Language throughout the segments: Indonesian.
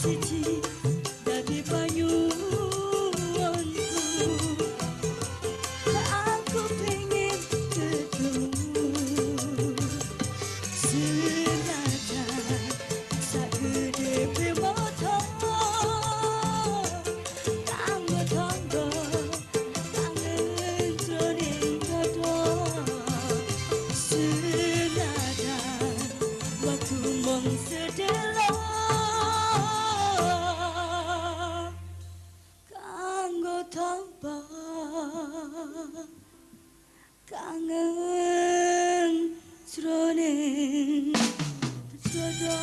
siji dadi payunganku. Aku pengen ketemu senajan sagede mata kanggo tangga kangen jroning dada senajan waktu mung sedelok kanggo tanpa kangen jroning dada.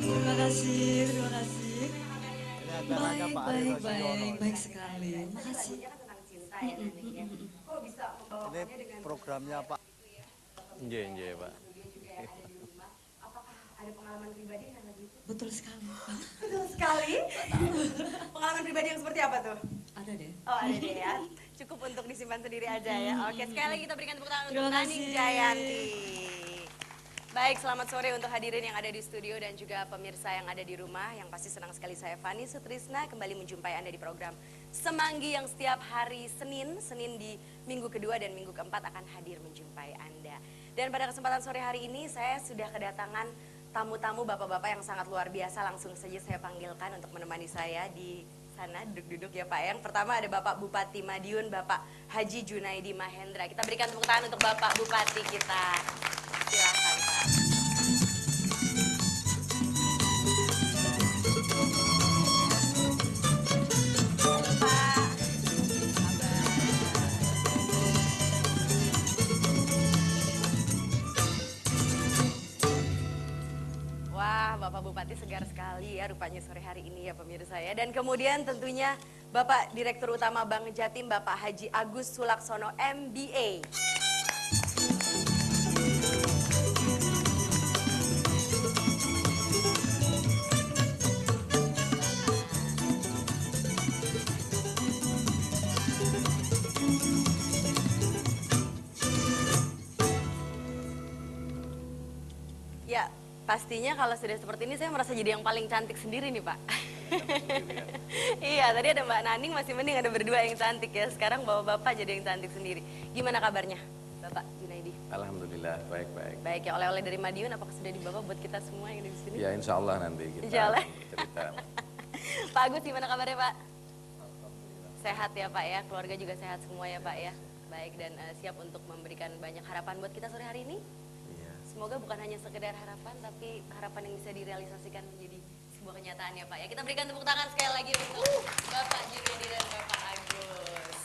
Terima kasih, terima kasih. Baik sekali. Makasih. Ini programnya Pak. Nggih, Pak. Apakah ada pengalaman pribadi yang lagi? Betul sekali. Betul sekali. Pengalaman pribadi yang seperti apa tuh? Ada deh. Oh ada deh ya. Cukup untuk disimpan sendiri aja ya. Oke, sekali lagi kita berikan tepuk tangan untuk Terima Naning kasih. Jayanti. Baik, selamat sore untuk hadirin yang ada di studio dan juga pemirsa yang ada di rumah. Yang pasti senang sekali saya Fani Sutrisna kembali menjumpai Anda di program Semanggi yang setiap hari Senin di minggu kedua dan minggu keempat akan hadir menjumpai Anda. Dan pada kesempatan sore hari ini saya sudah kedatangan tamu-tamu bapak-bapak yang sangat luar biasa. Langsung saja saya panggilkan untuk menemani saya di sana, duduk-duduk ya Pak. Yang pertama ada Bapak Bupati Madiun, Bapak Haji Junaidi Mahendra. Kita berikan tepuk tangan untuk Bapak Bupati kita. Silakan Pak. Wah, Bapak Bupati segar sekali ya rupanya sore hari ini ya pemirsa ya. Dan kemudian tentunya Bapak Direktur Utama Bank Jatim, Bapak Haji Agus Sulaksono MBA. Ya, pastinya kalau sudah seperti ini saya merasa jadi yang paling cantik sendiri nih Pak. Iya, tadi ada Mbak Naning masih mending ada berdua yang cantik ya. Sekarang bapak-bapak jadi yang cantik sendiri. Gimana kabarnya Bapak Junaidi? Alhamdulillah, baik-baik. Baik ya, oleh-oleh dari Madiun apakah sudah dibawa buat kita semua yang ada di sini? Ya insya Allah nanti kita Insya Allah. cerita. Pak Agus gimana kabarnya Pak? Sehat ya Pak ya, keluarga juga sehat semua ya Pak ya. Baik dan siap untuk memberikan banyak harapan buat kita sore hari ini. Iya. Semoga bukan hanya sekedar harapan, tapi harapan yang bisa direalisasikan menjadi sebuah kenyataan ya Pak ya. Kita berikan tepuk tangan sekali lagi untuk Bapak Junaidi dan Bapak Agus.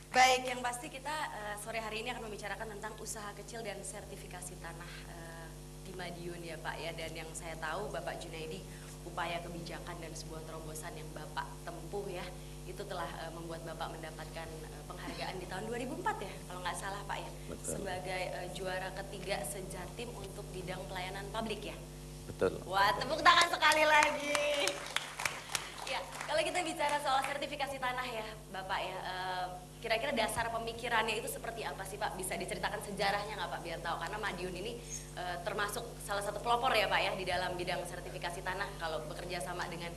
Baik, yang pasti kita sore hari ini akan membicarakan tentang usaha kecil dan sertifikasi tanah di Madiun ya Pak ya. Dan yang saya tahu Bapak Junaidi, upaya kebijakan dan sebuah terobosan yang Bapak tempuh ya, itu telah membuat Bapak mendapatkan penghargaan di tahun 2004 ya, kalau nggak salah Pak ya. Betul. Sebagai juara ketiga sejatim untuk bidang pelayanan publik ya. Betul. Wah, tepuk tangan sekali lagi. Ya, kalau kita bicara soal sertifikasi tanah ya, Bapak ya, kira-kira dasar pemikirannya itu seperti apa sih Pak? Bisa diceritakan sejarahnya nggak Pak, biar tahu? Karena Madiun ini termasuk salah satu pelopor ya Pak ya di dalam bidang sertifikasi tanah kalau bekerja sama dengan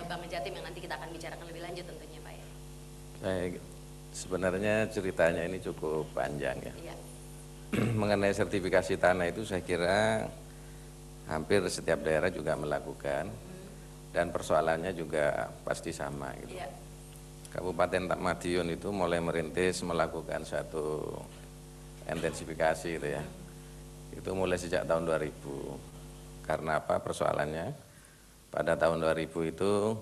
Bank Jatim yang nanti kita akan bicarakan lebih lanjut tentunya Pak ya. Baik, sebenarnya ceritanya ini cukup panjang ya. Iya. Mengenai sertifikasi tanah itu saya kira hampir setiap daerah juga melakukan dan persoalannya juga pasti sama gitu. Iya. Kabupaten Madiun itu mulai merintis melakukan satu intensifikasi gitu ya. Itu mulai sejak tahun 2000. Karena apa persoalannya? Pada tahun 2000 itu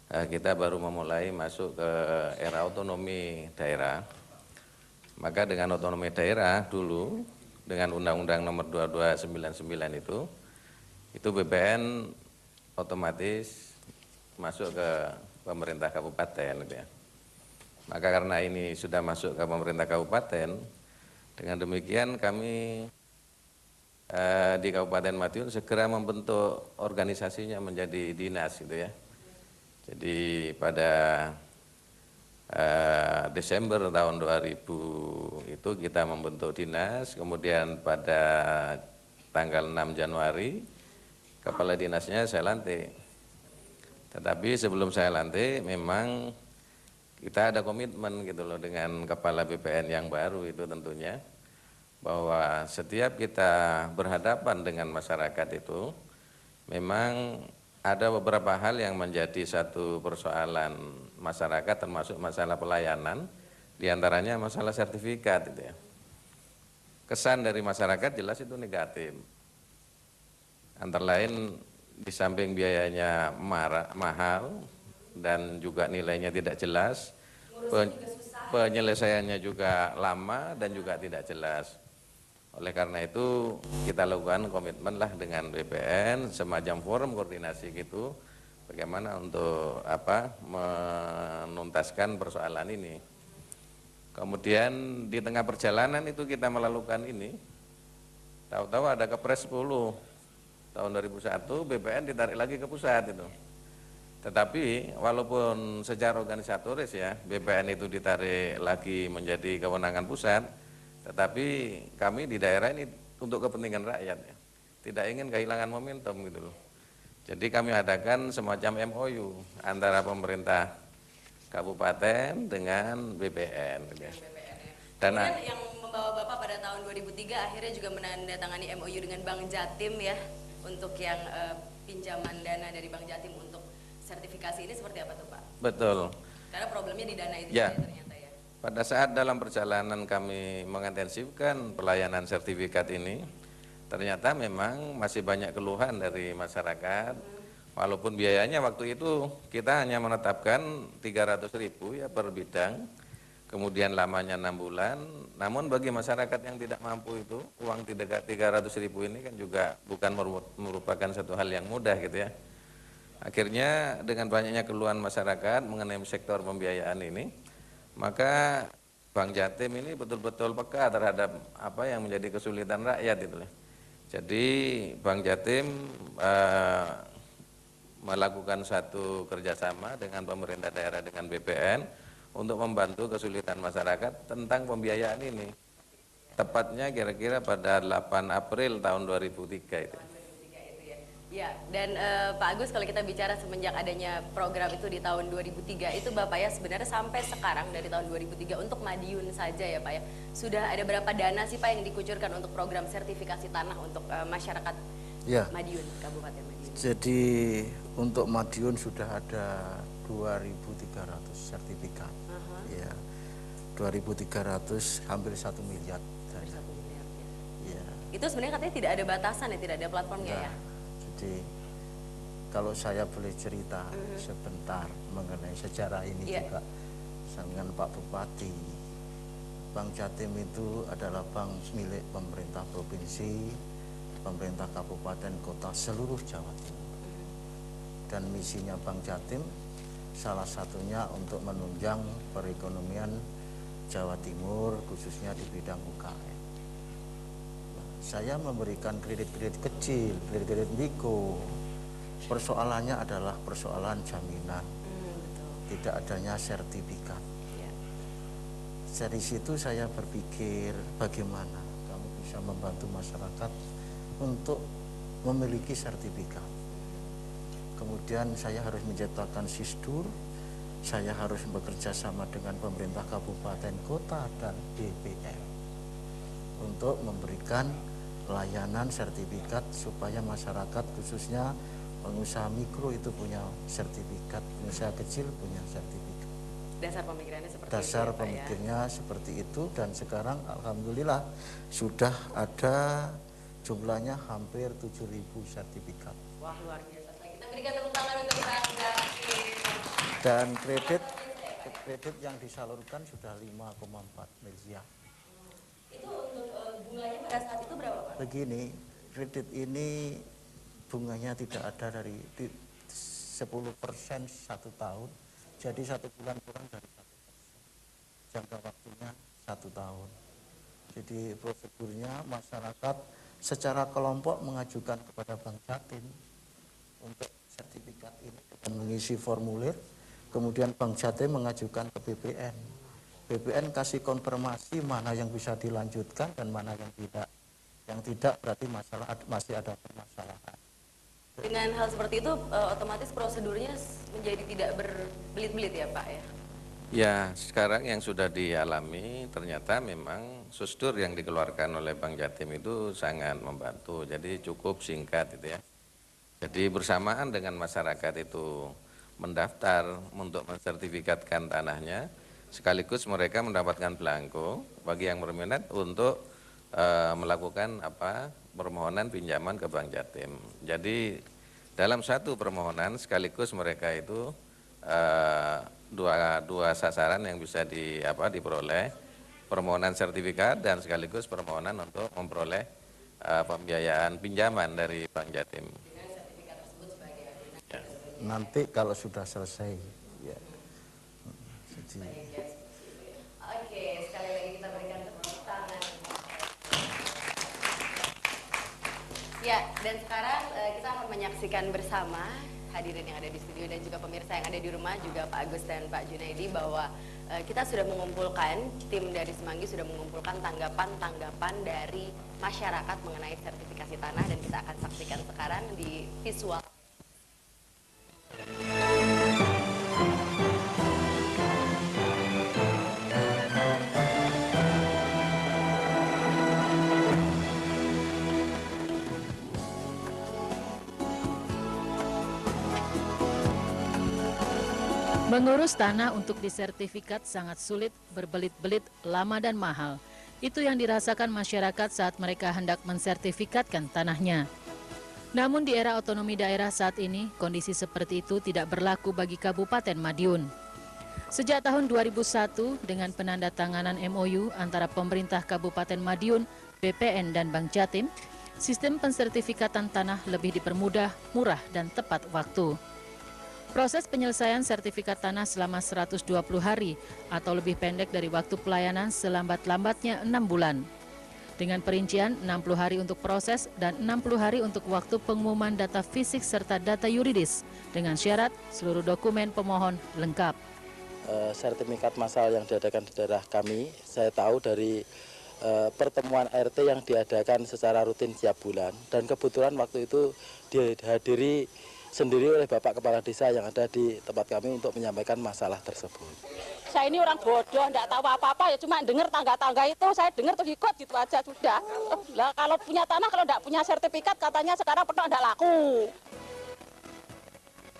kita baru memulai masuk ke era otonomi daerah. Maka dengan otonomi daerah dulu dengan Undang-Undang Nomor 2299 itu BPN otomatis masuk ke pemerintah kabupaten gitu ya. Maka karena ini sudah masuk ke pemerintah kabupaten, dengan demikian kami di Kabupaten Madiun segera membentuk organisasinya menjadi dinas gitu ya. Jadi pada Desember tahun 2000 itu kita membentuk dinas, kemudian pada tanggal 6 Januari kepala dinasnya saya lantik. Tetapi sebelum saya lantik memang kita ada komitmen gitu loh dengan kepala BPN yang baru itu tentunya, bahwa setiap kita berhadapan dengan masyarakat itu memang ada beberapa hal yang menjadi satu persoalan masyarakat, termasuk masalah pelayanan, diantaranya masalah sertifikat itu ya. Kesan dari masyarakat jelas itu negatif. Antara lain di samping biayanya mahal dan juga nilainya tidak jelas, penyelesaiannya juga lama dan juga tidak jelas. Oleh karena itu kita lakukan komitmen lah dengan BPN, semacam forum koordinasi gitu, bagaimana untuk menuntaskan persoalan ini. Kemudian di tengah perjalanan itu kita melakukan ini, tahu-tahu ada Kepres 10 tahun 2001, BPN ditarik lagi ke pusat itu. Tetapi walaupun secara organisatoris ya BPN itu ditarik lagi menjadi kewenangan pusat, tetapi kami di daerah ini untuk kepentingan rakyat ya, tidak ingin kehilangan momentum gitu loh. Jadi kami adakan semacam MOU antara pemerintah kabupaten dengan BPN gitu ya. Dan kemudian yang membawa Bapak pada tahun 2003 akhirnya juga menandatangani MOU dengan Bank Jatim ya, untuk yang pinjaman dana dari Bank Jatim untuk sertifikasi ini seperti apa tuh Pak? Betul. Karena problemnya di dana itu Ya. ternyata ya. Pada saat dalam perjalanan kami mengintensifkan pelayanan sertifikat ini, ternyata memang masih banyak keluhan dari masyarakat. Walaupun biayanya waktu itu kita hanya menetapkan 300.000 ya per bidang, kemudian lamanya 6 bulan. Namun bagi masyarakat yang tidak mampu itu, uang 300.000 ini kan juga bukan merupakan satu hal yang mudah gitu ya. Akhirnya dengan banyaknya keluhan masyarakat mengenai sektor pembiayaan ini, maka Bank Jatim ini betul-betul peka terhadap apa yang menjadi kesulitan rakyat itu. Jadi Bank Jatim melakukan satu kerjasama dengan pemerintah daerah dengan BPN untuk membantu kesulitan masyarakat tentang pembiayaan ini. Tepatnya kira-kira pada 8 April tahun 2003 itu. Ya, dan Pak Agus kalau kita bicara semenjak adanya program itu di tahun 2003 itu Bapak ya sebenarnya sampai sekarang dari tahun 2003 untuk Madiun saja ya Pak ya, sudah ada berapa dana sih Pak yang dikucurkan untuk program sertifikasi tanah untuk masyarakat Ya. Madiun, Kabupaten Madiun? Jadi untuk Madiun sudah ada 2.300 sertifikat. Ya, 2.300 hampir 1 miliar. Hampir 1 miliar ya. Ya. Itu sebenarnya katanya tidak ada batasan ya, tidak ada platformnya ya? Jadi kalau saya boleh cerita sebentar mengenai sejarah ini juga dengan Pak Bupati, Bank Jatim itu adalah bank milik pemerintah provinsi, pemerintah kabupaten kota seluruh Jawa Timur. Dan misinya Bank Jatim salah satunya untuk menunjang perekonomian Jawa Timur khususnya di bidang UKM. Saya memberikan kredit-kredit kecil, kredit-kredit mikro. Persoalannya adalah persoalan jaminan, tidak adanya sertifikat. Dari situ saya berpikir bagaimana kami bisa membantu masyarakat untuk memiliki sertifikat. Kemudian saya harus menciptakan SISDUR, saya harus bekerja sama dengan pemerintah kabupaten kota dan BPN untuk memberikan layanan sertifikat supaya masyarakat khususnya pengusaha mikro itu punya sertifikat, pengusaha kecil punya sertifikat. Dasar pemikirannya seperti Dasar itu ya, Pak, pemikirannya seperti itu, dan sekarang alhamdulillah sudah ada jumlahnya hampir 7.000 sertifikat. Wah, luar biasa. Kita berikan tepuk tangan untuk Bank Jatim. Dan kredit yang disalurkan sudah 5,4 miliar. Itu untuk bunganya pada saat itu berapa Pak? Begini, kredit ini bunganya tidak ada dari 10% 1 tahun, jadi 1 bulan kurang dari 1%. Jangka waktunya 1 tahun. Jadi prosedurnya masyarakat secara kelompok mengajukan kepada Bank Jatim untuk sertifikat ini dan mengisi formulir, kemudian Bank Jatim mengajukan ke BPN. BPN kasih konfirmasi mana yang bisa dilanjutkan dan mana yang tidak. Yang tidak berarti masih ada permasalahan. Dengan hal seperti itu otomatis prosedurnya menjadi tidak berbelit-belit ya Pak ya? Ya, sekarang yang sudah dialami ternyata memang susdur yang dikeluarkan oleh Bank Jatim itu sangat membantu. Jadi cukup singkat gitu ya. Jadi bersamaan dengan masyarakat itu mendaftar untuk mensertifikatkan tanahnya, sekaligus mereka mendapatkan belangko bagi yang berminat untuk melakukan permohonan pinjaman ke Bank Jatim. Jadi dalam satu permohonan sekaligus mereka itu dua sasaran yang bisa diperoleh, permohonan sertifikat dan sekaligus permohonan untuk memperoleh pembiayaan pinjaman dari Bank Jatim. Ya. Nanti kalau sudah selesai, ya. Oke, sekali lagi kita berikan tepuk tangan. Ya, dan sekarang kita akan menyaksikan bersama hadirin yang ada di studio dan juga pemirsa yang ada di rumah, juga Pak Agus dan Pak Junaidi, bahwa kita sudah mengumpulkan, tim dari Semanggi sudah mengumpulkan tanggapan-tanggapan dari masyarakat mengenai sertifikasi tanah, dan kita akan saksikan sekarang di visual. Mengurus tanah untuk disertifikat sangat sulit, berbelit-belit, lama dan mahal. Itu yang dirasakan masyarakat saat mereka hendak mensertifikatkan tanahnya. Namun di era otonomi daerah saat ini, kondisi seperti itu tidak berlaku bagi Kabupaten Madiun. Sejak tahun 2001, dengan penandatanganan MOU antara pemerintah Kabupaten Madiun, BPN dan Bank Jatim, sistem pensertifikatan tanah lebih dipermudah, murah dan tepat waktu. Proses penyelesaian sertifikat tanah selama 120 hari atau lebih pendek dari waktu pelayanan selambat-lambatnya 6 bulan. Dengan perincian 60 hari untuk proses dan 60 hari untuk waktu pengumuman data fisik serta data yuridis dengan syarat seluruh dokumen pemohon lengkap. Sertifikat massal yang diadakan di daerah kami, saya tahu dari pertemuan RT yang diadakan secara rutin tiap bulan, dan kebetulan waktu itu dihadiri sendiri oleh Bapak Kepala Desa yang ada di tempat kami untuk menyampaikan masalah tersebut. Saya ini orang bodoh, enggak tahu apa-apa, ya cuma dengar tangga-tangga itu, saya dengar terus ikut gitu aja sudah. Lah kalau punya tanah, kalau enggak punya sertifikat katanya sekarang petok enggak laku.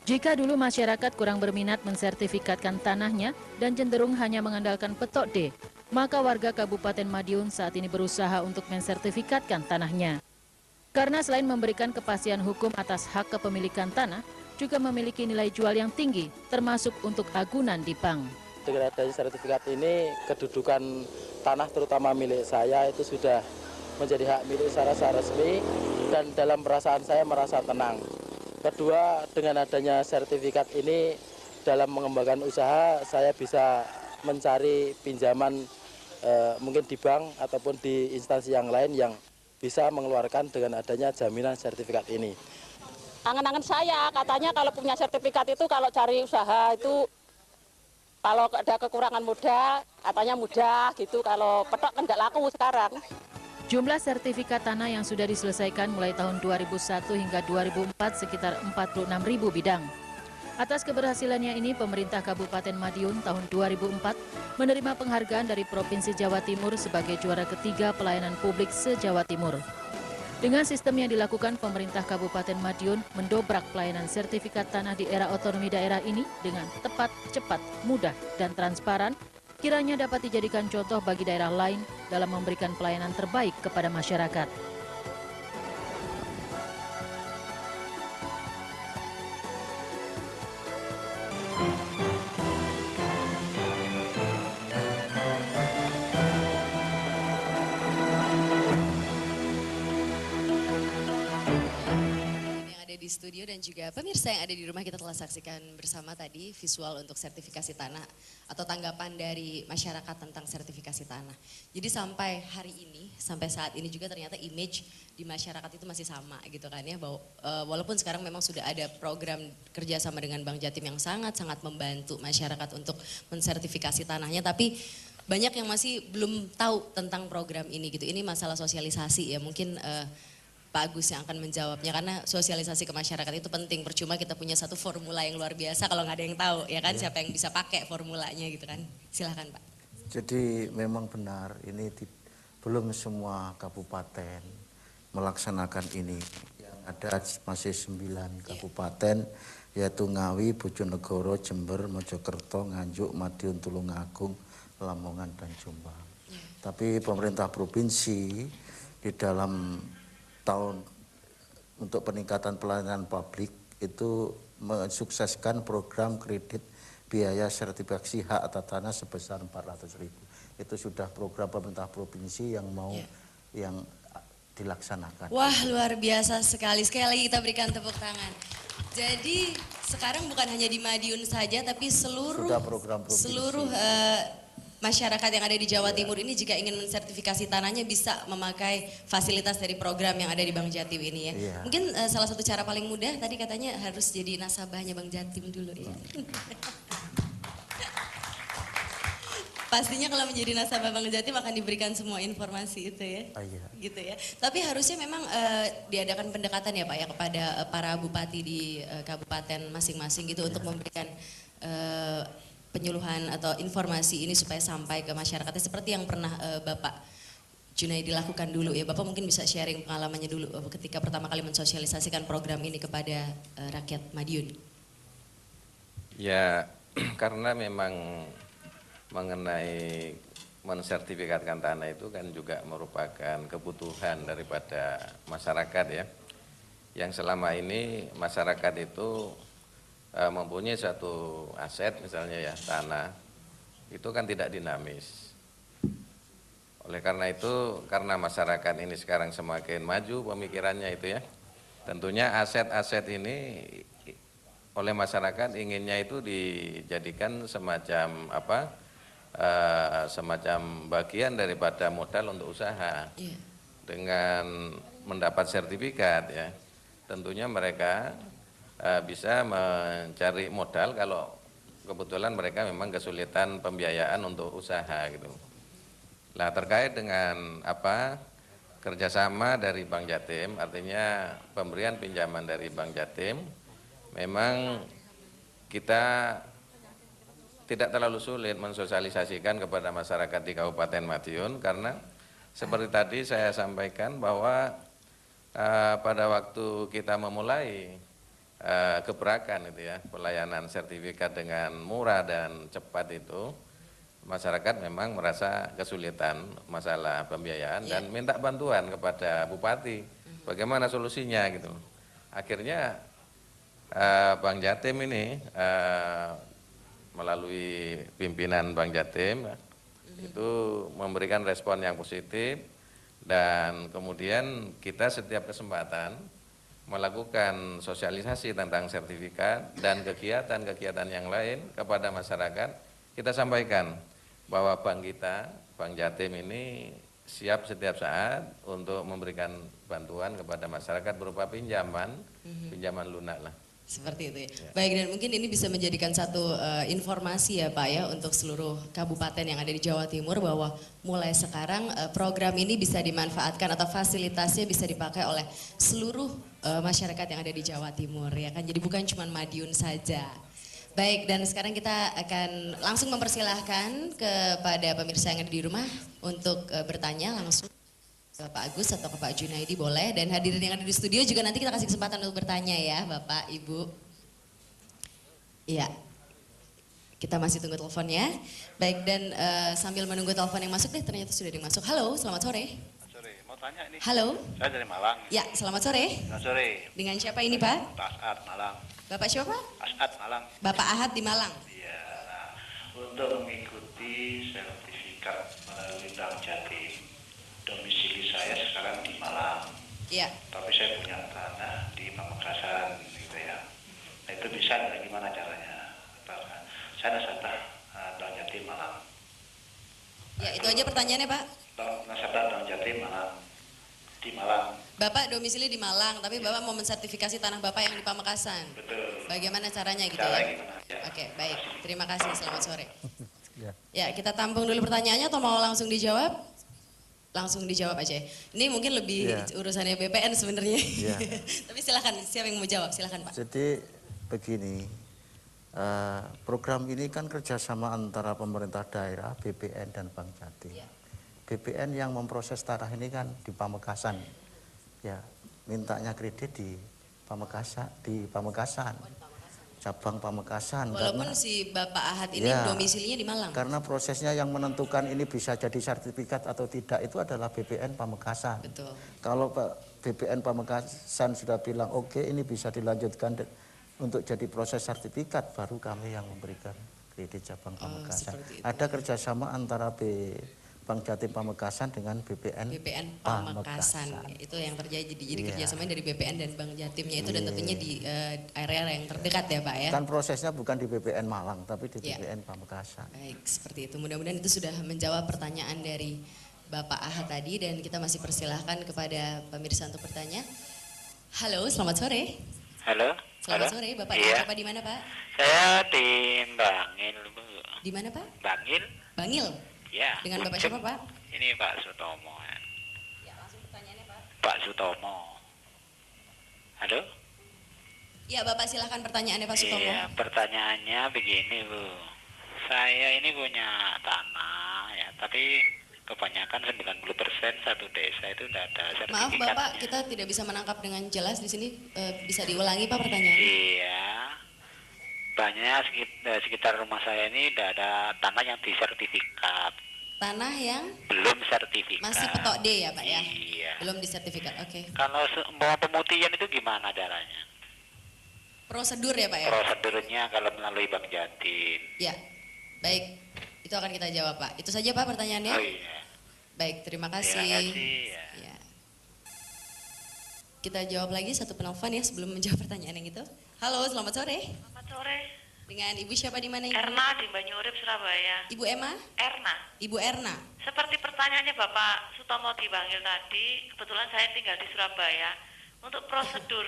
Jika dulu masyarakat kurang berminat mensertifikatkan tanahnya dan cenderung hanya mengandalkan petok D, maka warga Kabupaten Madiun saat ini berusaha untuk mensertifikatkan tanahnya. Karena selain memberikan kepastian hukum atas hak kepemilikan tanah, juga memiliki nilai jual yang tinggi, termasuk untuk agunan di bank. Dengan adanya sertifikat ini, kedudukan tanah terutama milik saya itu sudah menjadi hak milik secara resmi, dan dalam perasaan saya merasa tenang. Kedua, dengan adanya sertifikat ini, dalam mengembangkan usaha, saya bisa mencari pinjaman mungkin di bank ataupun di instansi yang lain yang bisa mengeluarkan dengan adanya jaminan sertifikat ini. Angan-angan saya katanya kalau punya sertifikat itu kalau cari usaha itu kalau ada kekurangan modal katanya mudah gitu, kalau petok kan nggak laku sekarang. Jumlah sertifikat tanah yang sudah diselesaikan mulai tahun 2001 hingga 2004 sekitar 46.000 bidang. Atas keberhasilannya ini, pemerintah Kabupaten Madiun tahun 2004 menerima penghargaan dari Provinsi Jawa Timur sebagai juara ketiga pelayanan publik se-Jawa Timur. Dengan sistem yang dilakukan, pemerintah Kabupaten Madiun mendobrak pelayanan sertifikat tanah di era otonomi daerah ini dengan tepat, cepat, mudah, dan transparan, kiranya dapat dijadikan contoh bagi daerah lain dalam memberikan pelayanan terbaik kepada masyarakat. di studio dan juga pemirsa yang ada di rumah, kita telah saksikan bersama tadi visual untuk sertifikasi tanah atau tanggapan dari masyarakat tentang sertifikasi tanah. Jadi sampai hari ini, sampai saat ini juga ternyata image di masyarakat itu masih sama gitu kan ya, bahwa walaupun sekarang memang sudah ada program kerjasama dengan Bank Jatim yang sangat-sangat membantu masyarakat untuk mensertifikasi tanahnya, tapi banyak yang masih belum tahu tentang program ini gitu. Ini masalah sosialisasi ya, mungkin Pak Agus yang akan menjawabnya, karena sosialisasi ke masyarakat itu penting. Percuma kita punya satu formula yang luar biasa kalau nggak ada yang tahu ya kan, siapa yang bisa pakai formulanya gitu kan. Silahkan Pak. Jadi memang benar ini belum semua kabupaten melaksanakan ini. Yang ada masih 9 kabupaten yaitu Ngawi, Bojonegoro, Jember, Mojokerto, Nganjuk, Madiun, Tulungagung, Lamongan dan Jombang. Tapi pemerintah provinsi di dalam tahun untuk peningkatan pelayanan publik itu mensukseskan program kredit biaya sertifikasi hak atas tanah sebesar 400.000. Itu sudah program pemerintah provinsi yang mau yang dilaksanakan. Wah, luar biasa sekali. Sekali lagi kita berikan tepuk tangan. Jadi sekarang bukan hanya di Madiun saja, tapi seluruh masyarakat yang ada di Jawa Timur ini jika ingin mensertifikasi tanahnya bisa memakai fasilitas dari program yang ada di Bank Jatim ini ya. Iya. Mungkin salah satu cara paling mudah tadi katanya harus jadi nasabahnya Bank Jatim dulu ya. Pastinya kalau menjadi nasabah Bank Jatim akan diberikan semua informasi itu ya. Iya. Gitu ya. Tapi harusnya memang diadakan pendekatan ya Pak ya kepada para bupati di kabupaten masing-masing gitu untuk memberikan penyuluhan atau informasi ini supaya sampai ke masyarakatnya seperti yang pernah Bapak Junaidi lakukan dulu ya. Bapak mungkin bisa sharing pengalamannya dulu ketika pertama kali mensosialisasikan program ini kepada rakyat Madiun. Ya, karena memang mengenai mensertifikatkan tanah itu kan juga merupakan kebutuhan daripada masyarakat ya. Yang selama ini masyarakat itu mempunyai satu aset misalnya ya tanah, itu kan tidak dinamis. Oleh karena itu, karena masyarakat ini sekarang semakin maju pemikirannya itu ya, tentunya aset-aset ini oleh masyarakat inginnya itu dijadikan semacam semacam bagian daripada modal untuk usaha. Dengan mendapat sertifikat ya, tentunya mereka bisa mencari modal kalau kebetulan mereka memang kesulitan pembiayaan untuk usaha gitu. Nah, terkait dengan kerjasama dari Bank Jatim, artinya pemberian pinjaman dari Bank Jatim, memang kita tidak terlalu sulit mensosialisasikan kepada masyarakat di Kabupaten Madiun karena seperti tadi saya sampaikan bahwa pada waktu kita memulai gebrakan itu ya, pelayanan sertifikat dengan murah dan cepat itu, masyarakat memang merasa kesulitan masalah pembiayaan dan minta bantuan kepada bupati bagaimana solusinya gitu. Akhirnya Bank Jatim ini melalui pimpinan Bank Jatim itu memberikan respon yang positif, dan kemudian kita setiap kesempatan melakukan sosialisasi tentang sertifikat dan kegiatan-kegiatan yang lain kepada masyarakat. Kita sampaikan bahwa bank kita, Bank Jatim ini siap setiap saat untuk memberikan bantuan kepada masyarakat berupa pinjaman lunak lah. Seperti itu ya. Baik, dan mungkin ini bisa menjadikan satu informasi ya Pak ya untuk seluruh kabupaten yang ada di Jawa Timur bahwa mulai sekarang program ini bisa dimanfaatkan atau fasilitasnya bisa dipakai oleh seluruh masyarakat yang ada di Jawa Timur ya kan. Jadi bukan cuma Madiun saja. Baik, dan sekarang kita akan langsung mempersilahkan kepada pemirsa yang ada di rumah untuk bertanya langsung ke Pak Agus atau ke Pak Junaidi boleh, dan hadirin yang ada di studio juga nanti kita kasih kesempatan untuk bertanya ya Bapak, Ibu. Iya, kita masih tunggu teleponnya. Baik, dan sambil menunggu telepon yang masuk deh, ternyata sudah ada yang masuk. Halo, selamat sore. Selamat sore, mau tanya ini. Halo. Saya dari Malang. Ya, selamat sore. Selamat sore. Dengan siapa ini Pak? Pak As'ad, Malang. Bapak siapa? As'ad, Malang. Bapak Ahad di Malang. Iya, nah, untuk mengikuti sertifikat melalui Bank Jatim, domisili saya sekarang di Malang. Iya. Tapi saya punya tanah di Pamekasan gitu ya. Nah itu bisa nggak, gimana caranya? Saya nasabah Bank Jatim Malang. Ya, itu aja pertanyaannya, Pak. Nasabah Bank Jatim Malang. Di Malang. Bapak domisili di Malang, tapi Bapak mau mensertifikasi tanah Bapak yang di Pamekasan. Betul. Bagaimana caranya gitu Cara ya? gimana ya? Oke, baik. Terima kasih. Selamat sore. Ya. Ya, kita tampung dulu pertanyaannya atau mau langsung dijawab? Langsung dijawab aja. Ini mungkin lebih Ya. urusannya BPN sebenarnya. Ya. Tapi silakan, siapa yang mau jawab? Silakan, Pak. Jadi begini, program ini kan kerjasama antara pemerintah daerah, BPN dan Bank Jatim. Ya. BPN yang memproses tanah ini kan di Pamekasan, ya mintanya kredit di Pamekasan, cabang Pamekasan. Walaupun karena, si Bapak Ahad ini Ya. domisilinya di Malang. karena prosesnya yang menentukan ini bisa jadi sertifikat atau tidak itu adalah BPN Pamekasan. Betul. Kalau BPN Pamekasan sudah bilang oke, ini bisa dilanjutkan untuk jadi proses sertifikat, baru kami yang memberikan kredit cabang Pamekasan. seperti itu. Ada kerjasama antara Bank Jatim Pamekasan dengan BPN Pamekasan. Itu yang terjadi. Jadi Iya. kerjasamanya dari BPN dan Bank Jatimnya itu dan Iya. tentunya di area yang terdekat ya, Pak ya. Kan prosesnya bukan di BPN Malang, tapi di Iya. BPN Pamekasan. Baik, seperti itu. Mudah-mudahan itu sudah menjawab pertanyaan dari Bapak Ahad tadi dan kita masih persilahkan kepada pemirsa untuk bertanya. Halo, selamat sore. Halo. Selamat sore, Bapak. Iya. Bapak di mana, Pak? Saya di Bangil, Bu. Di mana, Pak? Bangil? Bangil. Ya. Dengan Bapak Ucep. siapa, Pak? Ini Pak Sutomo. Ya, langsung pertanyaannya, Pak. Pak Sutomo. Halo? Ya, Bapak silahkan pertanyaannya, Pak Sutomo. Iya, pertanyaannya begini, Bu. Saya ini punya tanah ya, tapi kebanyakan 90% satu desa itu tidak ada sertifikatnya. Maaf, Bapak, kita tidak bisa menangkap dengan jelas di sini. Bisa diulangi, Pak, pertanyaannya? Iya. Banyak sekitar rumah saya ini tidak ada tanah yang disertifikat. Tanah yang Belum sertifikat. masih petok D ya, Pak ya? Iya. Belum disertifikat, oke. Kalau mau pemutihan itu gimana caranya? Prosedur ya, Pak ya? Prosedurnya kalau melalui Bank Jatim. Ya, baik. Itu akan kita jawab, Pak. Itu saja, Pak, pertanyaannya? Oh iya. Baik, terima kasih. Terima kasih. Ya. Ya. Kita jawab lagi satu penelpon ya sebelum menjawab pertanyaan yang itu. Halo, selamat sore. Selamat sore. Dengan Ibu siapa di mana, Ibu? Erna di Banyurip, Surabaya. Ibu Emma? Erna. Ibu Erna. Seperti pertanyaannya Bapak Sutomo di Bangil tadi, kebetulan saya tinggal di Surabaya. Untuk prosedur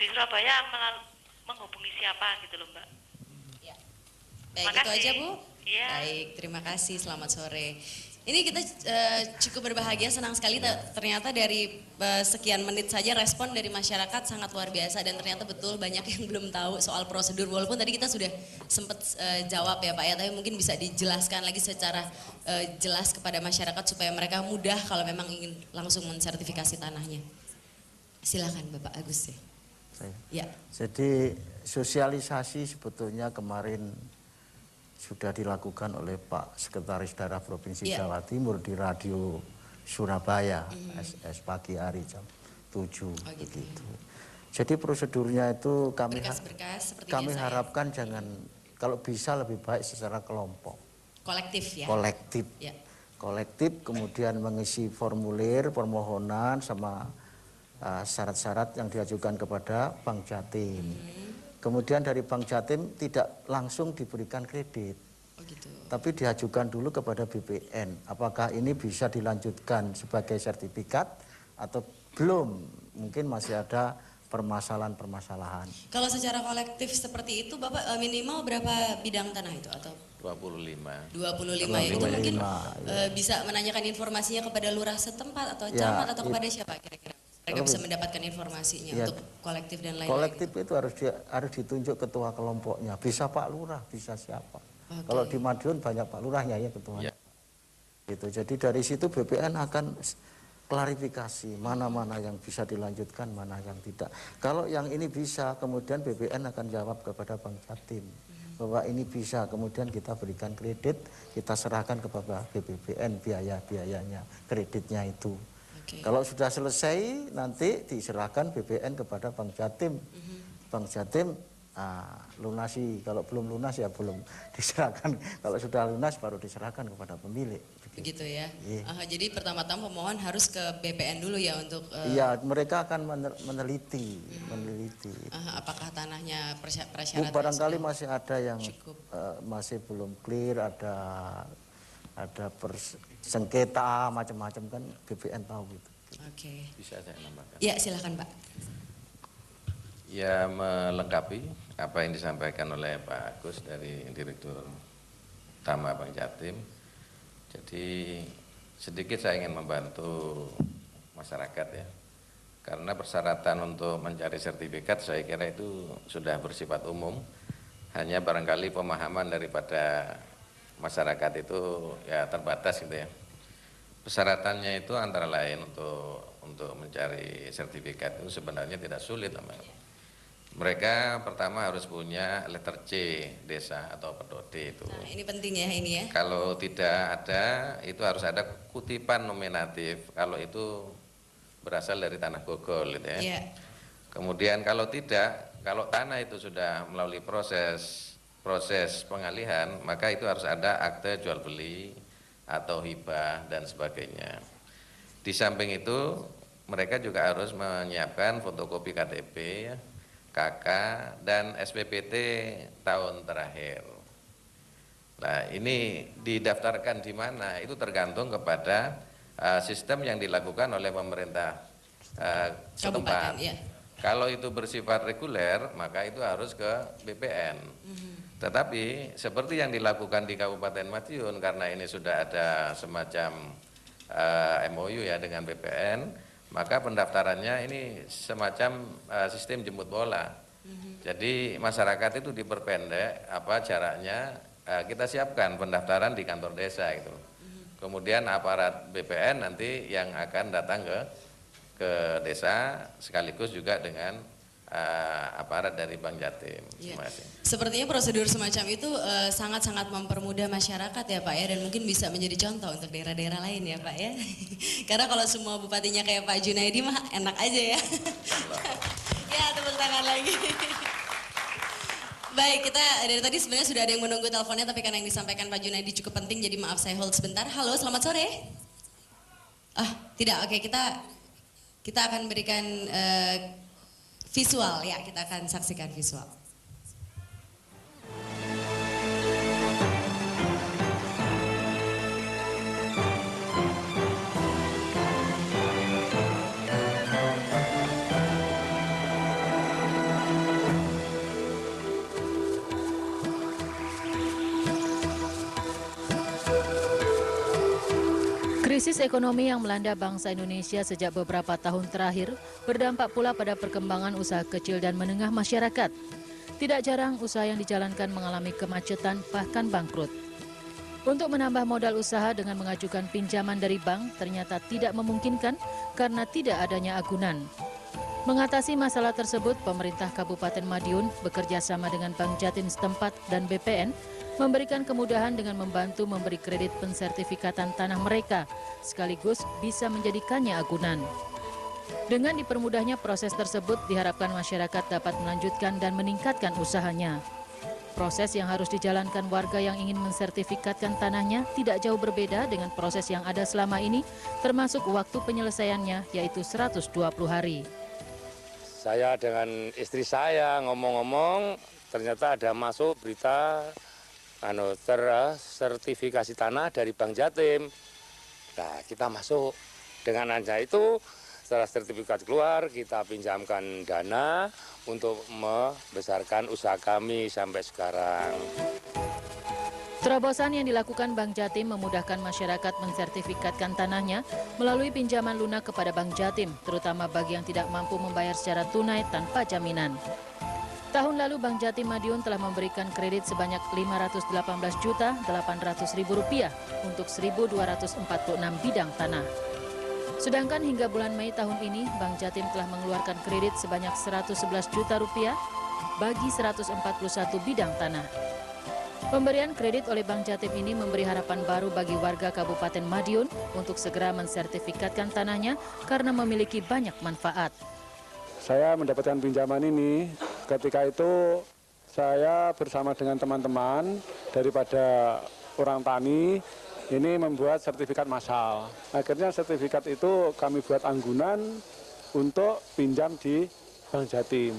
di Surabaya menghubungi siapa gitu loh, Mbak? Baik, Terima itu kasih. aja, Bu. Iya. Baik, terima kasih. Selamat sore. Ini kita cukup berbahagia, senang sekali ternyata dari sekian menit saja respon dari masyarakat sangat luar biasa dan ternyata betul banyak yang belum tahu soal prosedur walaupun tadi kita sudah sempat jawab ya Pak ya, tapi mungkin bisa dijelaskan lagi secara jelas kepada masyarakat supaya mereka mudah kalau memang ingin langsung mensertifikasi tanahnya. Silakan Bapak Agus ya. Ya. Jadi sosialisasi sebetulnya kemarin sudah dilakukan oleh Pak Sekretaris Daerah Provinsi Jawa Timur di Radio Surabaya, SS pagi hari jam 7 begitu. Jadi prosedurnya itu kami Berkas-berkas seperti kami biasa, harapkan jangan, kalau bisa lebih baik secara kelompok. kolektif ya. Kolektif. Ya. Kolektif kemudian mengisi formulir permohonan sama syarat-syarat yang diajukan kepada Bank Jatim. Kemudian dari Bank Jatim tidak langsung diberikan kredit, tapi diajukan dulu kepada BPN. Apakah ini bisa dilanjutkan sebagai sertifikat atau belum? Mungkin masih ada permasalahan-permasalahan. Kalau secara kolektif seperti itu Bapak minimal berapa bidang tanah itu atau 25. 25 itu mungkin bisa menanyakan informasinya kepada lurah setempat atau camat atau kepada siapa kira-kira? Mereka bisa mendapatkan informasinya untuk kolektif dan lain-lain. Kolektif itu harus ditunjuk ketua kelompoknya. Bisa Pak Lurah, bisa siapa. Kalau di Madiun banyak Pak Lurahnya ya ketuanya. Gitu. Jadi dari situ BPN akan klarifikasi mana-mana yang bisa dilanjutkan, mana yang tidak. Kalau yang ini bisa, kemudian BPN akan jawab kepada Bank Jatim bahwa ini bisa, kemudian kita berikan kredit, kita serahkan kepada BPN biaya-biayanya, kreditnya itu. Kalau sudah selesai nanti diserahkan BPN kepada Bank Jatim. Bank Jatim lunasi, kalau belum lunas ya belum diserahkan. Kalau sudah lunas baru diserahkan kepada pemilik. begitu ya. Iya. Jadi pertama-tama pemohon harus ke BPN dulu ya untuk Iya, mereka akan meneliti. apakah tanahnya persyaratan. Barangkali masih ada yang masih belum clear, ada sengketa macam-macam kan, BPN tahu gitu. Oke. Bisa saya nambahkan? Ya, silakan Pak. Ya, melengkapi apa yang disampaikan oleh Pak Agus dari Direktur Utama Bank Jatim. Jadi sedikit saya ingin membantu masyarakat ya, karena persyaratan untuk mencari sertifikat saya kira itu sudah bersifat umum, hanya barangkali pemahaman daripada masyarakat itu ya terbatas gitu ya. Persyaratannya itu antara lain untuk mencari sertifikat itu sebenarnya tidak sulit namanya. Mereka pertama harus punya letter C desa atau pedode itu. Nah, ini penting ya ini ya. Kalau tidak ada, itu harus ada kutipan nominatif. Kalau itu berasal dari tanah gogol gitu ya. Iya. Kemudian kalau tidak, kalau tanah itu sudah melalui proses pengalihan, maka itu harus ada akte jual beli atau hibah dan sebagainya. Di samping itu, mereka juga harus menyiapkan fotokopi KTP ya, KK dan SPPT tahun terakhir. Nah, ini didaftarkan di mana itu tergantung kepada sistem yang dilakukan oleh pemerintah setempat. Ya. Kalau itu bersifat reguler, maka itu harus ke BPN. Tetapi seperti yang dilakukan di Kabupaten Madiun, karena ini sudah ada semacam MOU ya dengan BPN, maka pendaftarannya ini semacam sistem jemput bola. Jadi masyarakat itu diperpendek jaraknya, kita siapkan pendaftaran di kantor desa itu. Kemudian aparat BPN nanti yang akan datang ke desa sekaligus juga dengan aparat dari Bank Jatim. Terima kasih. Sepertinya prosedur semacam itu sangat-sangat mempermudah masyarakat ya Pak ya, dan mungkin bisa menjadi contoh untuk daerah-daerah lain ya Pak ya. Karena kalau semua bupatinya kayak Pak Junaidi mah enak aja ya. Ya, tepuk tangan lagi. Baik, kita dari tadi sebenarnya sudah ada yang menunggu teleponnya, tapi karena yang disampaikan Pak Junaidi cukup penting, jadi maaf saya hold sebentar. Halo, selamat sore. Tidak, oke, kita akan berikan visual ya, kita akan saksikan visual. Krisis ekonomi yang melanda bangsa Indonesia sejak beberapa tahun terakhir berdampak pula pada perkembangan usaha kecil dan menengah masyarakat. Tidak jarang usaha yang dijalankan mengalami kemacetan bahkan bangkrut. Untuk menambah modal usaha dengan mengajukan pinjaman dari bank ternyata tidak memungkinkan karena tidak adanya agunan. Mengatasi masalah tersebut, pemerintah Kabupaten Madiun bekerja sama dengan Bank Jatim setempat dan BPN memberikan kemudahan dengan membantu memberi kredit pensertifikatan tanah mereka, sekaligus bisa menjadikannya agunan. Dengan dipermudahnya proses tersebut, diharapkan masyarakat dapat melanjutkan dan meningkatkan usahanya. Proses yang harus dijalankan warga yang ingin mensertifikatkan tanahnya tidak jauh berbeda dengan proses yang ada selama ini, termasuk waktu penyelesaiannya, yaitu 120 hari. Saya dengan istri saya ngomong-ngomong, ternyata ada masuk berita sertifikasi tanah dari Bank Jatim. Nah, kita masuk dengan aja itu, setelah sertifikat keluar, kita pinjamkan dana untuk membesarkan usaha kami sampai sekarang. Terobosan yang dilakukan Bank Jatim memudahkan masyarakat mensertifikatkan tanahnya melalui pinjaman lunak kepada Bank Jatim, terutama bagi yang tidak mampu membayar secara tunai tanpa jaminan. Tahun lalu Bank Jatim Madiun telah memberikan kredit sebanyak Rp518.800.000 untuk 1.246 bidang tanah. Sedangkan hingga bulan Mei tahun ini, Bank Jatim telah mengeluarkan kredit sebanyak Rp111 juta bagi 141 bidang tanah. Pemberian kredit oleh Bank Jatim ini memberi harapan baru bagi warga Kabupaten Madiun untuk segera mensertifikatkan tanahnya karena memiliki banyak manfaat. Saya mendapatkan pinjaman ini, ketika itu saya bersama dengan teman-teman daripada orang tani ini membuat sertifikat massal. Akhirnya sertifikat itu kami buat anggunan untuk pinjam di Bank Jatim.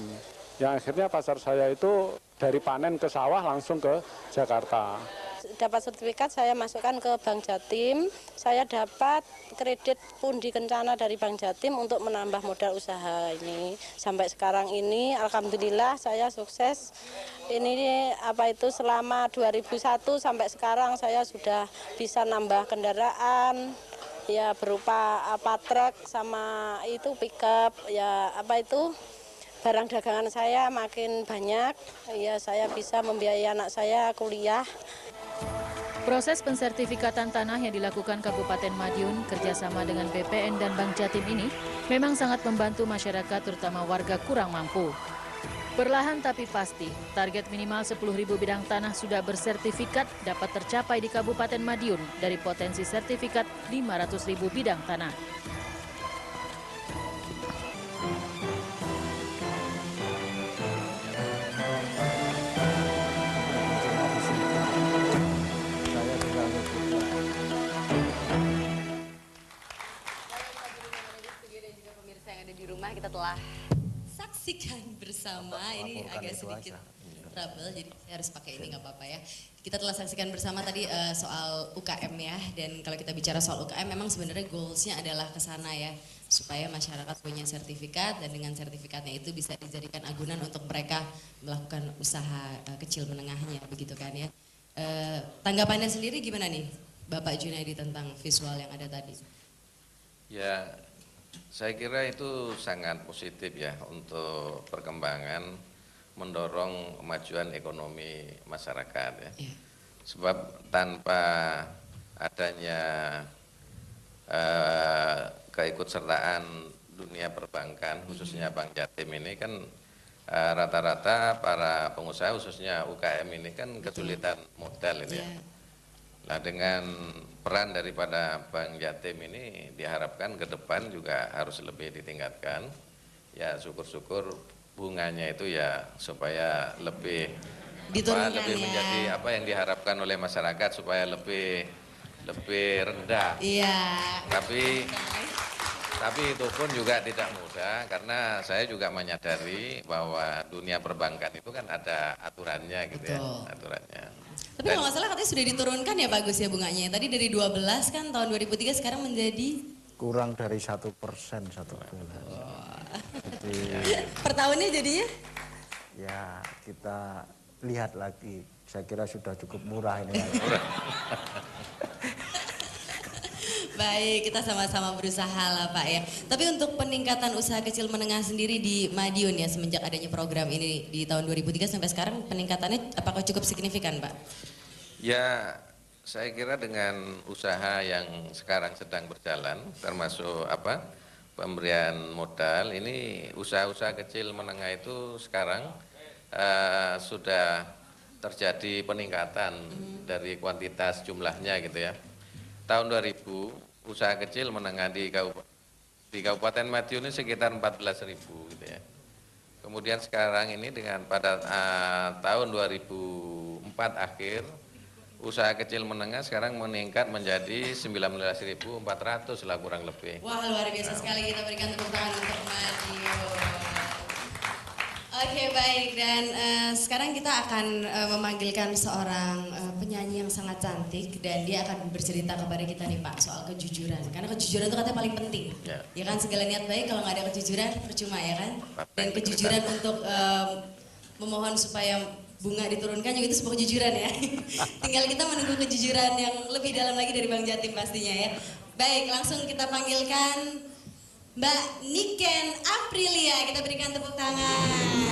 Yang akhirnya pasar saya itu dari panen ke sawah langsung ke Jakarta. Dapat sertifikat saya masukkan ke Bank Jatim, saya dapat kredit pundi kencana dari Bank Jatim untuk menambah modal usaha ini. Sampai sekarang ini alhamdulillah saya sukses. Ini selama 2001 sampai sekarang saya sudah bisa nambah kendaraan ya berupa truk sama itu pickup ya barang dagangan saya makin banyak ya saya bisa membiayai anak saya kuliah. Proses pensertifikatan tanah yang dilakukan Kabupaten Madiun kerjasama dengan BPN dan Bank Jatim ini memang sangat membantu masyarakat terutama warga kurang mampu. Perlahan tapi pasti, target minimal 10.000 bidang tanah sudah bersertifikat dapat tercapai di Kabupaten Madiun dari potensi sertifikat 500.000 bidang tanah. Kita telah saksikan bersama. Ini agak sedikit trouble, jadi saya harus pakai ini nggak apa-apa ya. Kita telah saksikan bersama tadi soal UKM ya, dan kalau kita bicara soal UKM memang sebenarnya goalsnya adalah ke sana ya, supaya masyarakat punya sertifikat dan dengan sertifikatnya itu bisa dijadikan agunan untuk mereka melakukan usaha kecil menengahnya, begitu kan ya. Tanggapannya sendiri gimana nih Bapak Junaidi tentang visual yang ada tadi? Ya, saya kira itu sangat positif ya untuk perkembangan mendorong kemajuan ekonomi masyarakat ya. Sebab tanpa adanya keikutsertaan dunia perbankan khususnya Bank Jatim ini kan rata-rata para pengusaha khususnya UKM ini kan kesulitan modal ini ya. Nah, dengan peran daripada Bank Jatim ini diharapkan ke depan juga harus lebih ditingkatkan. Ya syukur-syukur bunganya itu ya supaya lebih menjadi apa yang diharapkan oleh masyarakat supaya lebih rendah. Iya. Tapi itu pun juga tidak mudah karena saya juga menyadari bahwa dunia perbankan itu kan ada aturannya gitu. Betul. Ya, aturannya. Tapi kalau nggak salah katanya sudah diturunkan ya Pak Gus ya bunganya. Tadi dari 12 kan tahun 2003 sekarang menjadi kurang dari 1% satu bulan. Per tahunnya jadinya? Ya kita lihat lagi. Saya kira sudah cukup murah ini. Baik, kita sama-sama berusaha lah Pak ya. Tapi untuk peningkatan usaha kecil menengah sendiri di Madiun ya semenjak adanya program ini di tahun 2003 sampai sekarang peningkatannya apakah cukup signifikan Pak? Ya, saya kira dengan usaha yang sekarang sedang berjalan termasuk pemberian modal ini usaha-usaha kecil menengah itu sekarang sudah terjadi peningkatan dari kuantitas jumlahnya gitu ya. Tahun 2000 usaha kecil menengah di Kabupaten Madiun ini sekitar 14.000 gitu ya. Kemudian sekarang ini dengan pada tahun 2004 akhir usaha kecil menengah sekarang meningkat menjadi 19.400 lah kurang lebih. Wah luar biasa sekali, kita berikan tepuk tangan untuk Madiun. Oke baik, dan sekarang kita akan memanggilkan seorang penyanyi yang sangat cantik dan dia akan bercerita kepada kita nih Pak soal kejujuran, karena kejujuran itu katanya paling penting ya kan, segala niat baik kalau nggak ada kejujuran percuma ya kan, dan kejujuran untuk memohon supaya bunga diturunkan juga itu sebuah kejujuran ya. Tinggal kita menunggu kejujuran yang lebih dalam lagi dari Bang Jatim pastinya ya. Baik, langsung kita panggilkan Mbak Niken Aprilia, kita berikan tepuk tangan.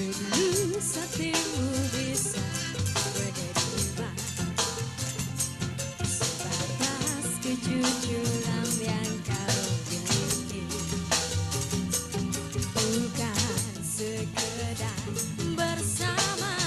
dulu hatimu bisa berdebar, sebatas kejujuran yang kau miliki, bukan sekedar bersama.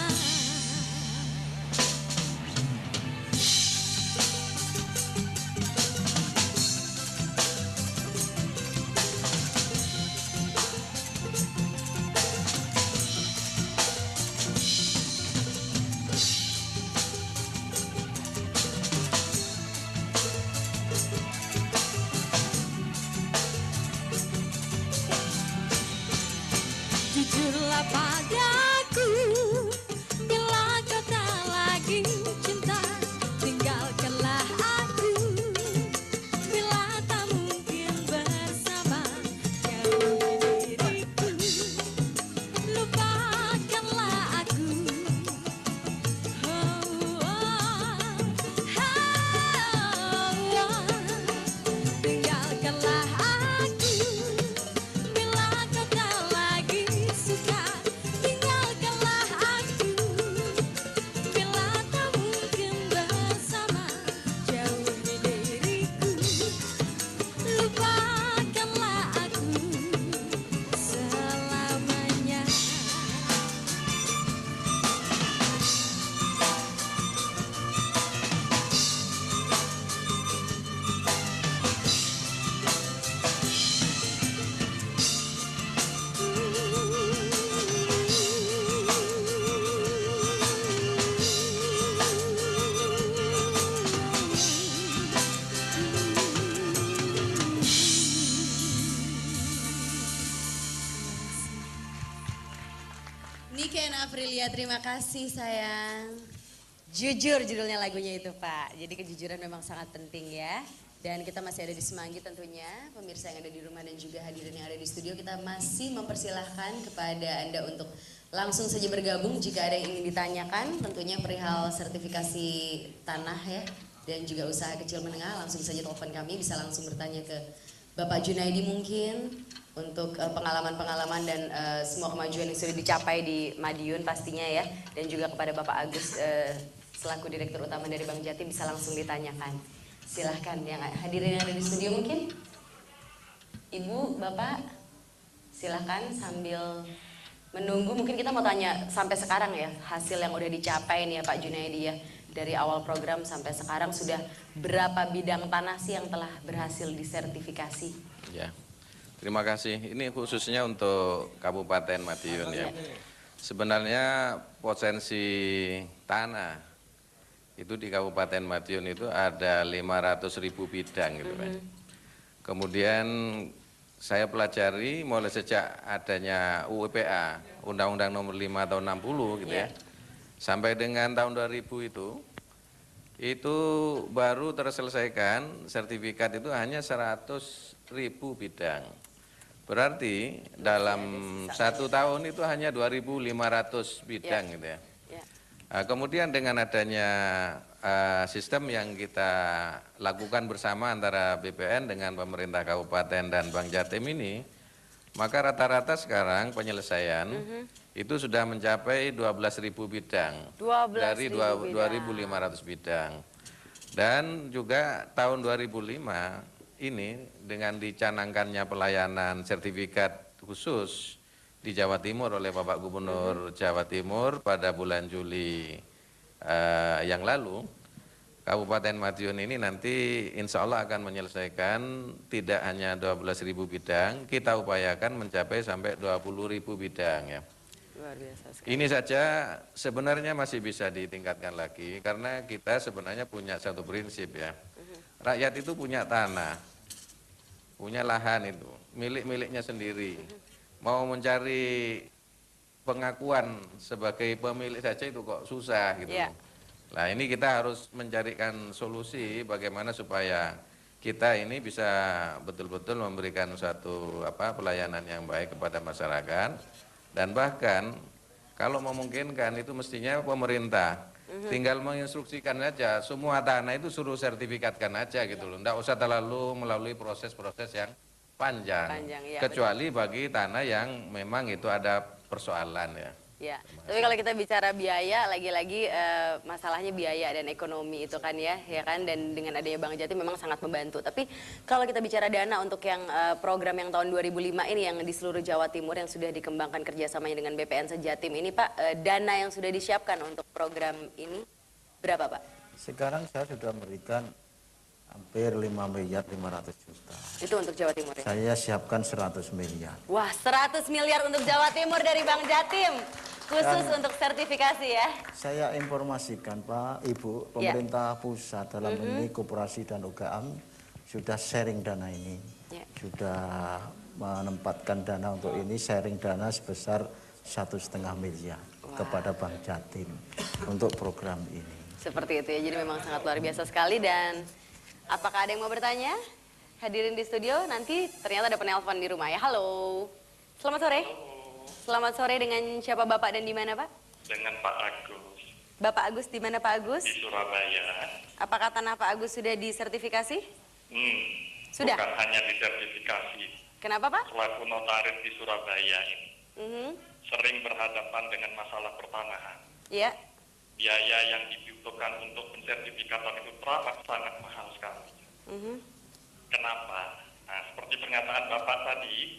Jujurlah padaku, bila kau tak lagi cinta, tinggalkanlah aku. Bila tak mungkin bersama, jauhi diriku, lupakanlah aku. Tinggalkanlah aku. Bila kau tak lagi suka, tinggalkanlah aku. Bila tak mungkin bersama, jauhi diriku, lupakanlah aku selamanya. Niken Aprilia, terima kasih sayang. Jujur judulnya lagunya itu Pak. Jadi kejujuran memang sangat penting ya. Dan kita masih ada di Semanggi tentunya. Pemirsa yang ada di rumah dan juga hadirin yang ada di studio. Kita masih mempersilahkan kepada Anda untuk langsung saja bergabung jika ada yang ingin ditanyakan. Tentunya perihal sertifikasi tanah ya. Dan juga usaha kecil menengah. Langsung saja telepon kami, bisa langsung bertanya ke Bapak Junaidi mungkin. Untuk pengalaman-pengalaman dan semua kemajuan yang sudah dicapai di Madiun pastinya ya. Dan juga kepada Bapak Agus selaku Direktur Utama dari Bank Jatim bisa langsung ditanyakan. Silahkan yang hadirin yang ada di studio mungkin. Ibu, Bapak, silahkan sambil menunggu. Mungkin kita mau tanya sampai sekarang ya, hasil yang udah dicapai nih ya Pak Junaidi ya. Dari awal program sampai sekarang sudah berapa bidang tanah sih yang telah berhasil disertifikasi? Ya. Terima kasih. Ini khususnya untuk Kabupaten Madiun ya. Sebenarnya potensi tanah itu di Kabupaten Madiun itu ada 500.000 bidang gitu Pak. Kemudian saya pelajari mulai sejak adanya UUPA, Undang-Undang Nomor 5 tahun 60 gitu ya. Sampai dengan tahun 2000 itu baru terselesaikan sertifikat itu hanya 100.000 bidang. Berarti dalam 1 tahun itu hanya 2.500 bidang gitu ya. Nah, kemudian dengan adanya sistem yang kita lakukan bersama antara BPN dengan pemerintah kabupaten dan Bank Jatim ini, maka rata-rata sekarang penyelesaian itu sudah mencapai 12.000 bidang 12.000 dari 2.500 bidang. Dan juga tahun 2005 ini dengan dicanangkannya pelayanan sertifikat khusus di Jawa Timur oleh Bapak Gubernur Jawa Timur pada bulan Juli yang lalu, Kabupaten Madiun ini nanti insya Allah akan menyelesaikan tidak hanya 12.000 bidang, kita upayakan mencapai sampai 20.000 bidang ya. Luar biasa sekali. Ini saja sebenarnya masih bisa ditingkatkan lagi karena kita sebenarnya punya satu prinsip ya. Rakyat itu punya tanah, punya lahan itu, milik-miliknya sendiri. Mau mencari pengakuan sebagai pemilik saja itu kok susah gitu. Nah ini kita harus mencarikan solusi bagaimana supaya kita ini bisa betul-betul memberikan suatu pelayanan yang baik kepada masyarakat. Dan bahkan kalau memungkinkan itu mestinya pemerintah tinggal menginstruksikan aja semua tanah itu suruh sertifikatkan aja gitu loh. Nggak usah terlalu melalui proses-proses yang panjang ya, kecuali bagi tanah yang memang itu ada persoalan ya. Ya, tapi kalau kita bicara biaya, lagi-lagi masalahnya biaya dan ekonomi itu kan ya kan, dan dengan adanya Bank Jatim memang sangat membantu. Tapi kalau kita bicara dana untuk yang program yang tahun 2005 ini yang di seluruh Jawa Timur yang sudah dikembangkan kerjasamanya dengan BPN Sejatim ini Pak, dana yang sudah disiapkan untuk program ini berapa Pak? Sekarang saya sudah memberikan hampir 5.500.000.000. Itu untuk Jawa Timur ya? Saya siapkan 100 miliar. Wah, 100 miliar untuk Jawa Timur dari Bank Jatim. Khusus untuk sertifikasi ya? Saya informasikan Pak, Ibu, pemerintah pusat dalam ini Koperasi dan UGM sudah sharing dana ini. Sudah menempatkan dana untuk ini, sharing dana sebesar 1,5 miliar kepada Bank Jatim untuk program ini. Seperti itu ya, jadi memang sangat luar biasa sekali. Dan apakah ada yang mau bertanya? Hadirin di studio, nanti ternyata ada penelpon di rumah ya. Halo, selamat sore. Selamat sore, dengan siapa Bapak dan di mana Pak? Dengan Pak Agus. Bapak Agus di mana Pak Agus? Di Surabaya. Apakah tanah Pak Agus sudah disertifikasi? Sudah? Bukan hanya disertifikasi. Kenapa Pak? Selaku notaris di Surabaya ini sering berhadapan dengan masalah pertanahan. Iya. Biaya yang dibutuhkan untuk pensertifikatan itu teramat sangat mahal sekali. Kenapa? Nah, seperti pernyataan Bapak tadi,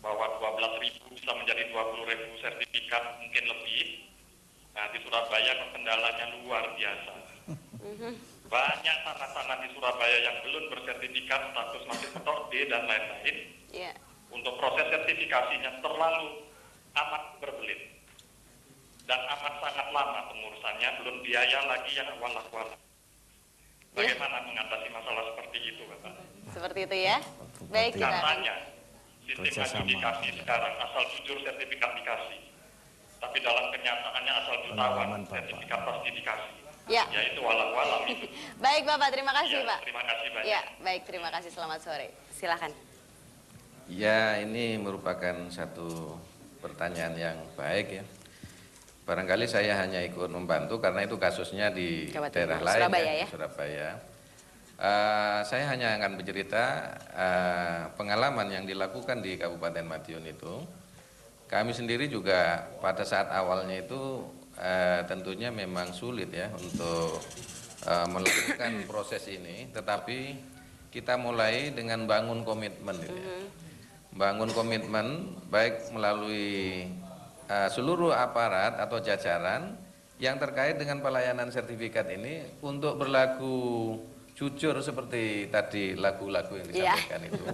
bahwa 12.000 bisa menjadi 20.000 sertifikat, mungkin lebih. Nah, di Surabaya kendalanya luar biasa. Banyak tanah-tanah di Surabaya yang belum bersertifikat, status masih petok D dan lain-lain. Untuk proses sertifikasinya terlalu amat berbelit. Dan amat sangat lama pengurusannya, belum biaya lagi yang walah-walah. Bagaimana mengatasi masalah seperti itu, Bapak? Seperti itu ya? Baik, kita katanya sistem adjudikasi sekarang asal jujur sertifikat dikasih, tapi dalam kenyataannya asal jutawan sertifikat pasti dikasih. Ya. Ya itu walau-walau itu. Baik Bapak, terima kasih Ya, Pak. terima kasih banyak. Ya, baik, terima kasih. Selamat sore. Silakan. Ya, ini merupakan satu pertanyaan yang baik ya. Barangkali saya hanya ikut membantu karena itu kasusnya di daerah lain, Surabaya ya. Surabaya. Saya hanya akan bercerita pengalaman yang dilakukan di Kabupaten Madiun itu. Kami sendiri juga pada saat awalnya itu tentunya memang sulit ya untuk melakukan proses ini, tetapi kita mulai dengan bangun komitmen, gitu ya. Bangun komitmen baik melalui seluruh aparat atau jajaran yang terkait dengan pelayanan sertifikat ini untuk berlaku jujur seperti tadi lagu-lagu yang disampaikan itu.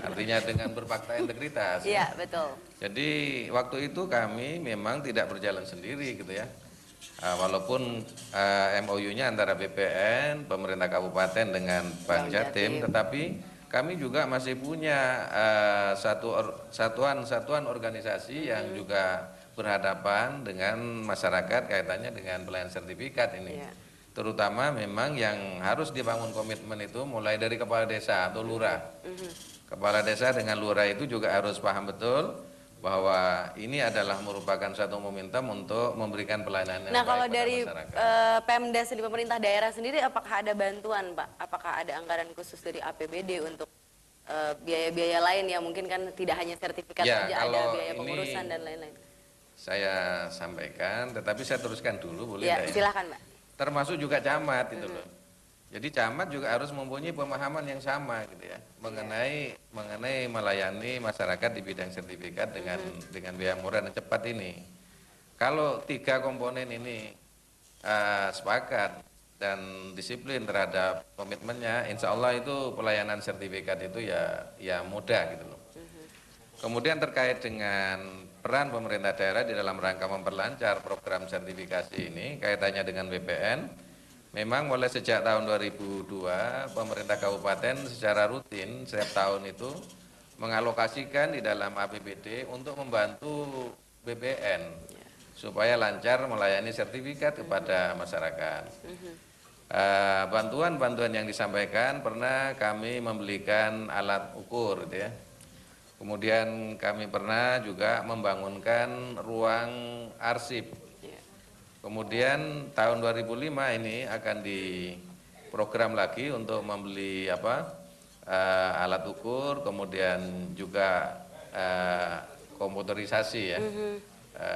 Artinya dengan berfakta integritas. Iya, betul. Jadi waktu itu kami memang tidak berjalan sendiri gitu ya. Walaupun MOU-nya antara BPN, pemerintah kabupaten dengan Bank Jatim, tetapi kami juga masih punya satuan organisasi yang juga berhadapan dengan masyarakat kaitannya dengan pelayanan sertifikat ini. Terutama memang yang harus dibangun komitmen itu mulai dari kepala desa atau lurah. Kepala desa dengan lurah itu juga harus paham betul bahwa ini adalah merupakan satu momentum untuk memberikan pelayanan yang Nah, baik kalau pada dari masyarakat. Pemda di pemerintah daerah sendiri, apakah ada bantuan Pak? Apakah ada anggaran khusus dari APBD untuk biaya-biaya lain yang mungkin kan tidak hanya sertifikat Ya, saja, ada kalau biaya ini pengurusan dan lain-lain? Saya sampaikan, tetapi saya teruskan dulu boleh Ya, nggak ya? silakan Mbak. Termasuk juga camat itu loh. Jadi camat juga harus mempunyai pemahaman yang sama gitu ya mengenai melayani masyarakat di bidang sertifikat dengan biaya murah dan cepat ini. Kalau tiga komponen ini sepakat dan disiplin terhadap komitmennya, insya Allah itu pelayanan sertifikat itu ya mudah gitu loh. Kemudian terkait dengan peran pemerintah daerah di dalam rangka memperlancar program sertifikasi ini kaitannya dengan BPN. Memang mulai sejak tahun 2002 pemerintah kabupaten secara rutin setiap tahun itu mengalokasikan di dalam APBD untuk membantu BPN supaya lancar melayani sertifikat kepada masyarakat. Bantuan-bantuan yang disampaikan pernah kami membelikan alat ukur gitu ya. Kemudian kami pernah juga membangunkan ruang arsip. Kemudian tahun 2005 ini akan diprogram lagi untuk membeli alat ukur, kemudian juga komputerisasi ya.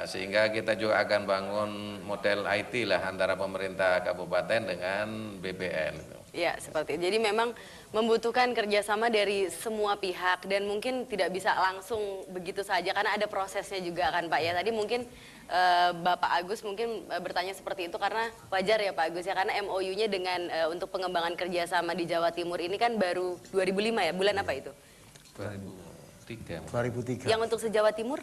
Sehingga kita juga akan bangun model IT lah antara pemerintah kabupaten dengan BPN. Ya, seperti itu. Jadi memang membutuhkan kerjasama dari semua pihak dan mungkin tidak bisa langsung begitu saja karena ada prosesnya juga kan Pak ya. Tadi mungkin Bapak Agus mungkin bertanya seperti itu karena wajar ya Pak Agus ya, karena MOU-nya dengan untuk pengembangan kerjasama di Jawa Timur ini kan baru 2005 ya, bulan apa itu? 2003. Yang untuk se-Jawa Timur?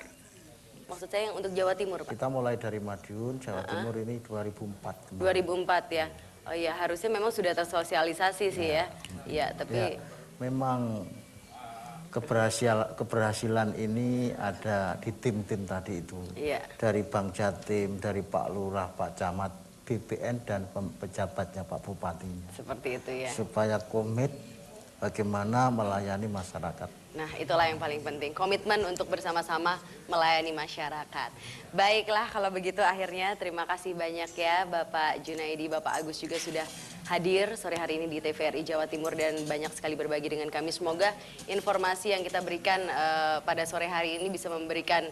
Maksud saya yang untuk Jawa Timur Pak? Kita mulai dari Madiun, Jawa Timur ini 2004. 2004 ya. Oh iya, harusnya memang sudah tersosialisasi sih ya. Iya, tapi memang keberhasilan ini ada di tim-tim tadi itu. Iya. Dari Bang Jatim, dari Pak Lurah, Pak Camat, BPN dan pejabatnya Pak Bupatinya. Seperti itu ya. Supaya komit bagaimana melayani masyarakat. Nah, itulah yang paling penting, komitmen untuk bersama-sama melayani masyarakat. Baiklah, kalau begitu akhirnya terima kasih banyak ya Bapak Junaidi, Bapak Agus juga sudah hadir sore hari ini di TVRI Jawa Timur dan banyak sekali berbagi dengan kami. Semoga informasi yang kita berikan pada sore hari ini bisa memberikan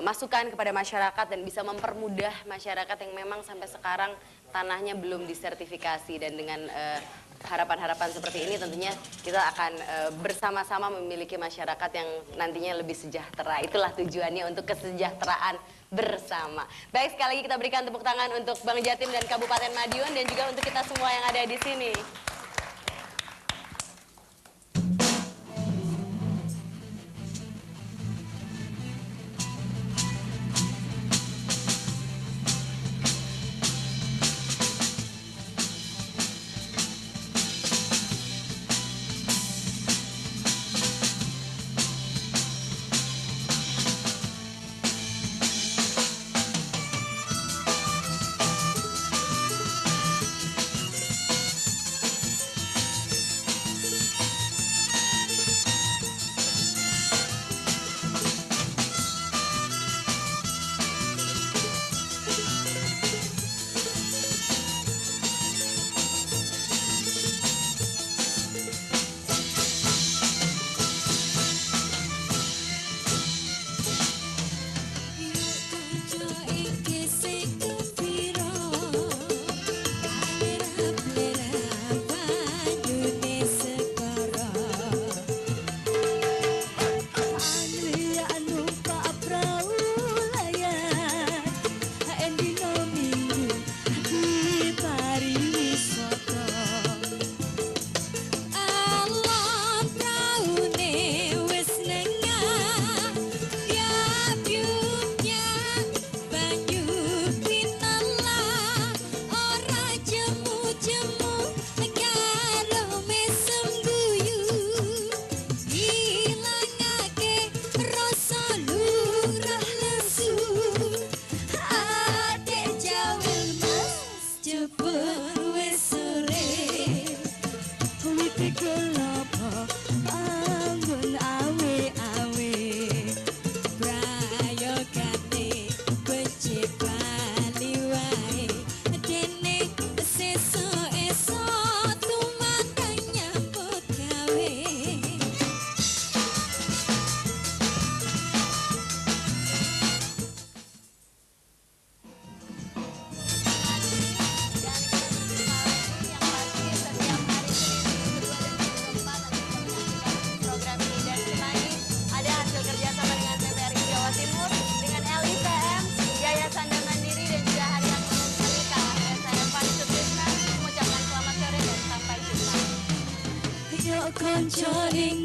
masukan kepada masyarakat dan bisa mempermudah masyarakat yang memang sampai sekarang tanahnya belum disertifikasi, dan dengan harapan-harapan seperti ini tentunya kita akan bersama-sama memiliki masyarakat yang nantinya lebih sejahtera. Itulah tujuannya, untuk kesejahteraan bersama. Baik, sekali lagi kita berikan tepuk tangan untuk Bang Jatim dan Kabupaten Madiun dan juga untuk kita semua yang ada di sini. Konco ning